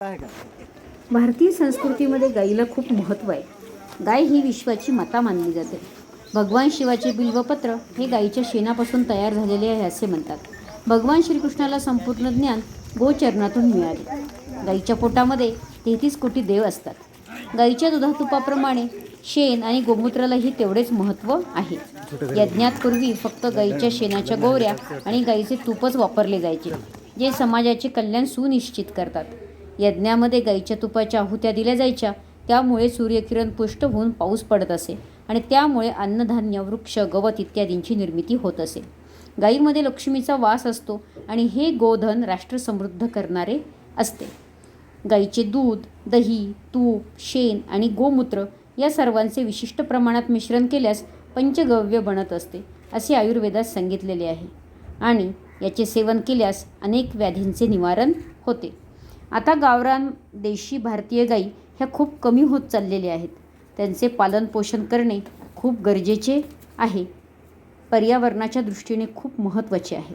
आहे का? भारतीय संस्कृतीमध्ये गाईला खूप महत्त्व आहे. गाय ही विश्वाची माता मानली जाते. भगवान शिवाचे बिल्वपत्र हे गाईच्या शेणापासून तयार झालेले आहे असे म्हणतात. भगवान श्रीकृष्णाला संपूर्ण ज्ञान गोचरणातून मिळाले. गाईच्या पोटामध्ये 33 कोटी देव असतात. गाईच्या दुधातुपाप्रमाणे शेण आणि गोमूत्रालाही तेवढेच महत्त्व आहे. यज्ञात पूर्वी फक्त गाईच्या शेणाच्या गोवऱ्या आणि गाईचे तूपच वापरले जायचे, जे समाजाचे कल्याण सुनिश्चित करतात. यज्ञामध्ये गाईच्या तुपाच्या आहुत्या दिल्या जायच्या, त्यामुळे सूर्यकिरण पुष्ट होऊन पाऊस पडत असे आणि त्यामुळे अन्नधान्य, वृक्ष, गवत इत्यादींची निर्मिती होत असे. गाईमध्ये लक्ष्मीचा वास असतो आणि हे गोधन राष्ट्र समृद्ध करणारे असते. गाईचे दूध, दही, तूप, शेण आणि गोमूत्र या सर्वांचे विशिष्ट प्रमाणात मिश्रण केल्यास पंचगव्य बनत असते असे आयुर्वेदात सांगितलेले आहे आणि याचे सेवन केल्यास अनेक व्याधींचे निवारण होते. आता गावरान देशी भारतीय गाई ह्या खूप कमी होत चाललेल्या आहेत. त्यांचे पालनपोषण करणे खूप गरजेचे आहे. पर्यावरणाच्या दृष्टीने खूप महत्त्वाचे आहे.